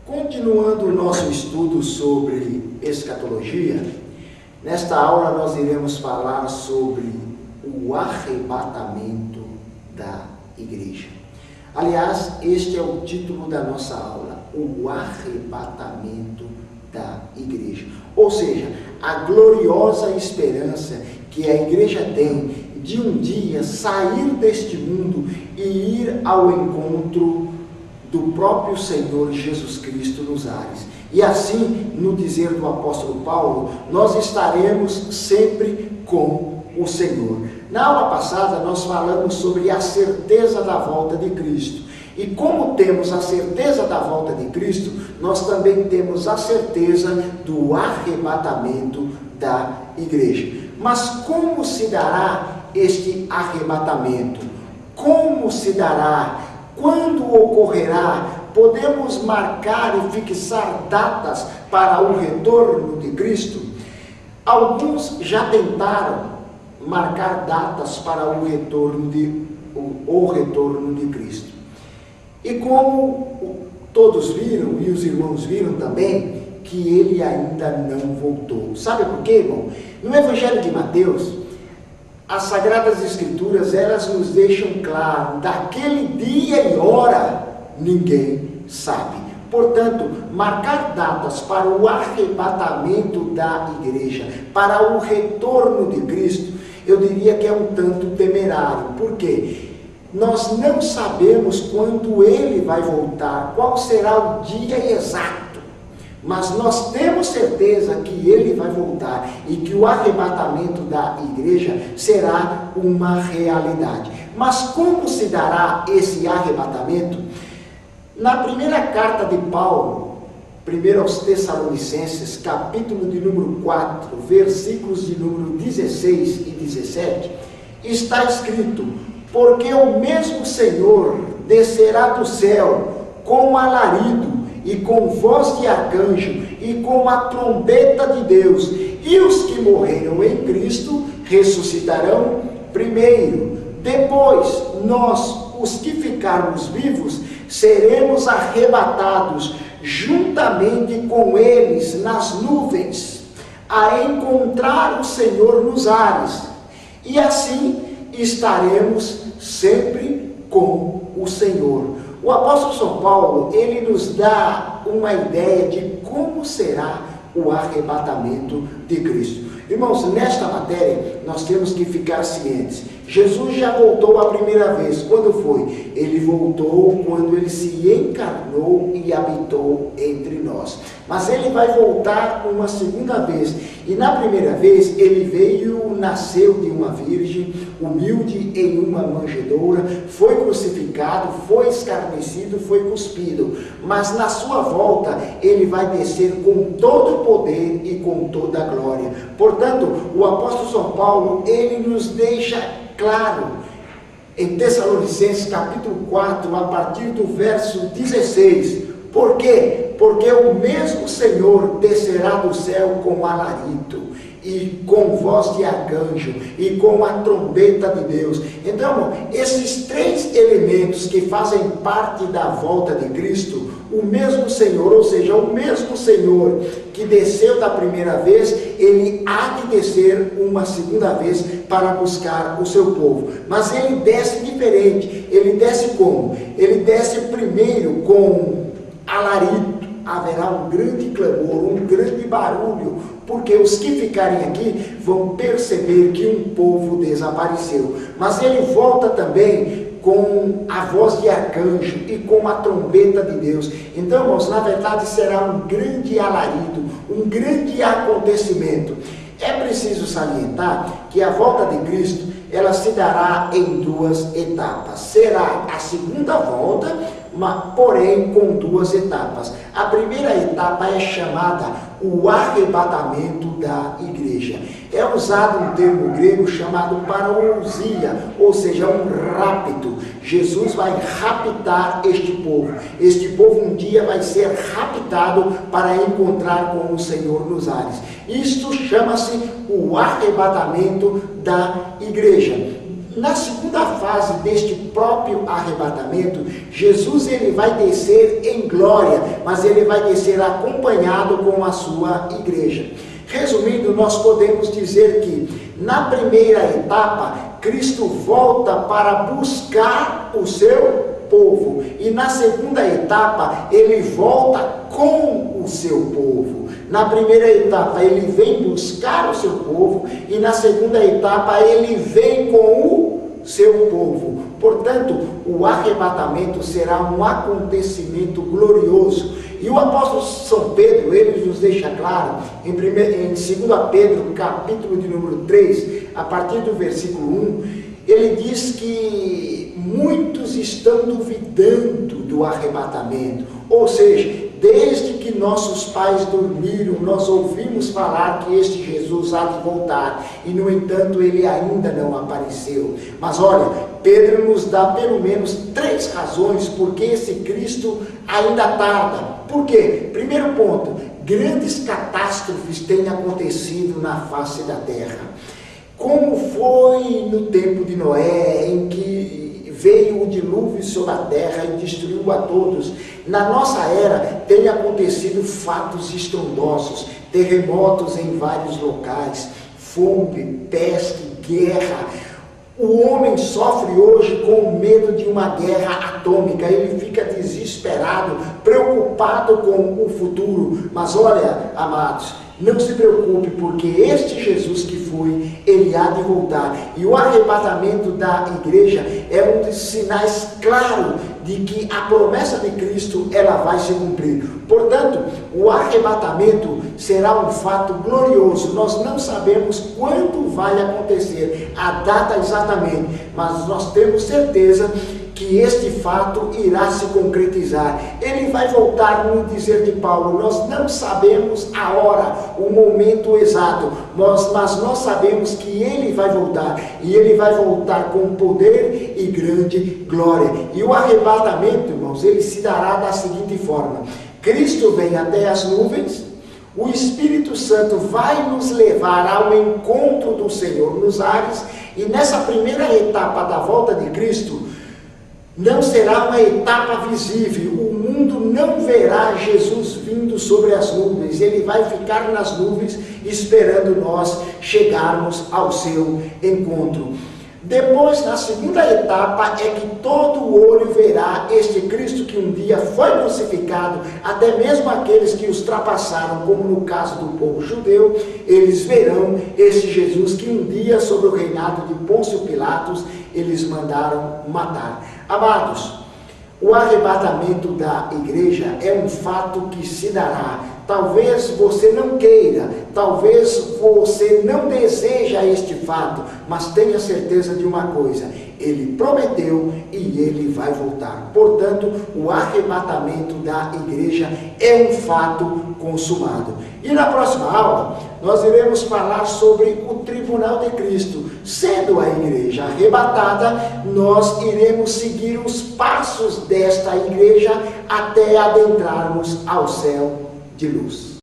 Continuando o nosso estudo sobre escatologia, nesta aula nós iremos falar sobre o arrebatamento da igreja. Aliás, este é o título da nossa aula, o arrebatamento da igreja. Ou seja, a gloriosa esperança que a igreja tem de um dia sair deste mundo e ir ao encontro do próprio Senhor Jesus Cristo nos ares. E assim, no dizer do apóstolo Paulo, nós estaremos sempre com o Senhor. Na aula passada, nós falamos sobre a certeza da volta de Cristo. E como temos a certeza da volta de Cristo, nós também temos a certeza do arrebatamento da igreja. Mas como se dará este arrebatamento? Como se dará? Quando ocorrerá? Podemos marcar e fixar datas para o retorno de Cristo? Alguns já tentaram marcar datas para o retorno de Cristo. E como todos viram, e os irmãos viram também, que ele ainda não voltou. Sabe por quê, irmão? No Evangelho de Mateus, as Sagradas Escrituras, elas nos deixam claro, daquele dia e hora, ninguém sabe. Portanto, marcar datas para o arrebatamento da igreja, para o retorno de Cristo, eu diria que é um tanto temerário. Por quê? Nós não sabemos quando ele vai voltar, qual será o dia exato. Mas nós temos certeza que ele vai voltar e que o arrebatamento da igreja será uma realidade. Mas como se dará esse arrebatamento? Na primeira carta de Paulo, primeiro aos Tessalonicenses, capítulo de número 4, versículos de número 16 e 17, está escrito: porque o mesmo Senhor descerá do céu com alarido, e com voz de arcanjo, e com a trombeta de Deus, e os que morreram em Cristo ressuscitarão primeiro. Depois, nós, os que ficarmos vivos, seremos arrebatados juntamente com eles nas nuvens, a encontrar o Senhor nos ares, e assim estaremos sempre com o Senhor. O apóstolo São Paulo, ele nos dá uma ideia de como será o arrebatamento de Cristo. Irmãos, nesta matéria, nós temos que ficar cientes. Jesus já voltou a primeira vez. Quando foi? Ele voltou quando ele se encarnou e habitou entre nós. Mas ele vai voltar uma segunda vez. E na primeira vez, ele veio, nasceu de uma virgem, humilde em uma manjedoura, foi crucificado, foi escarnecido, foi cuspido. Mas na sua volta, ele vai descer com todo o poder e com toda a glória. Portanto, o apóstolo São Paulo, ele nos deixa claro, em Tessalonicenses capítulo 4, a partir do verso 16, por quê? Porque o mesmo Senhor descerá do céu com alarido, e com voz de arcanjo, e com a trombeta de Deus. Então, esses três elementos que fazem parte da volta de Cristo, o mesmo Senhor, ou seja, o mesmo Senhor que desceu da primeira vez, ele há de descer uma segunda vez para buscar o seu povo. Mas ele desce diferente. Ele desce como? Ele desce primeiro com alarido. Haverá um grande clamor, um grande barulho, porque os que ficarem aqui vão perceber que um povo desapareceu. Mas ele volta também com a voz de arcanjo e com a trombeta de Deus. Então, irmãos, na verdade será um grande alarido, um grande acontecimento. É preciso salientar que a volta de Cristo, ela se dará em duas etapas. Será a segunda volta, porém com duas etapas. A primeira etapa é chamada o arrebatamento da igreja. É usado um termo grego chamado parousia, ou seja, um rapto. Jesus vai raptar este povo. Este povo um dia vai ser raptado para encontrar com o Senhor nos ares. Isto chama-se o arrebatamento da igreja. na segunda fase deste próprio arrebatamento, Jesus ele vai descer em glória, mas ele vai descer acompanhado com a sua igreja. Resumindo, nós podemos dizer que na primeira etapa, Cristo volta para buscar o seu povo, e na segunda etapa ele volta com o seu povo. Na primeira etapa ele vem buscar o seu povo, e na segunda etapa ele vem com o seu povo. Portanto, o arrebatamento será um acontecimento glorioso. E o apóstolo São Pedro, ele nos deixa claro, em 2 Pedro, capítulo de número 3, a partir do versículo 1, ele diz que muitos estão duvidando do arrebatamento. Ou seja, desde que nossos pais dormiram, nós ouvimos falar que este Jesus há de voltar, e no entanto ele ainda não apareceu. Mas olha, Pedro nos dá pelo menos 3 razões porque esse Cristo ainda tarda. Por quê? Primeiro ponto, grandes catástrofes têm acontecido na face da terra. Como foi no tempo de Noé, em que veio o dilúvio sobre a terra e destruiu a todos. Na nossa era tem acontecido fatos estrondosos, terremotos em vários locais, fome, peste, guerra. O homem sofre hoje com medo de uma guerra atômica, ele fica desesperado, preocupado com o futuro. Mas olha, amados, não se preocupe, porque este Jesus que foi, ele há de voltar. E o arrebatamento da igreja é um dos sinais claros de que a promessa de Cristo, ela vai se cumprir. Portanto, o arrebatamento será um fato glorioso. Nós não sabemos quando vai acontecer, a data exatamente, mas nós temos certeza que este fato irá se concretizar. Ele vai voltar, no dizer de Paulo, nós não sabemos a hora, o momento exato, mas nós sabemos que ele vai voltar, e ele vai voltar com poder e grande glória. E o arrebatamento, irmãos, ele se dará da seguinte forma: Cristo vem até as nuvens, o Espírito Santo vai nos levar ao encontro do Senhor nos ares, e nessa primeira etapa da volta de Cristo, não será uma etapa visível, o mundo não verá Jesus vindo sobre as nuvens, ele vai ficar nas nuvens esperando nós chegarmos ao seu encontro. Depois, na segunda etapa, é que todo o olho verá este Cristo que um dia foi crucificado, até mesmo aqueles que os ultrapassaram, como no caso do povo judeu, eles verão este Jesus que um dia, sob o reinado de Pôncio Pilatos, eles mandaram matar. Amados, o arrebatamento da igreja é um fato que se dará. Talvez você não queira, talvez você não deseja este fato, mas tenha certeza de uma coisa: ele prometeu e ele vai voltar. Portanto, o arrebatamento da igreja é um fato consumado. E na próxima aula, nós iremos falar sobre o tribunal de Cristo. Sendo a igreja arrebatada, nós iremos seguir os passos desta igreja até adentrarmos ao céu de luz.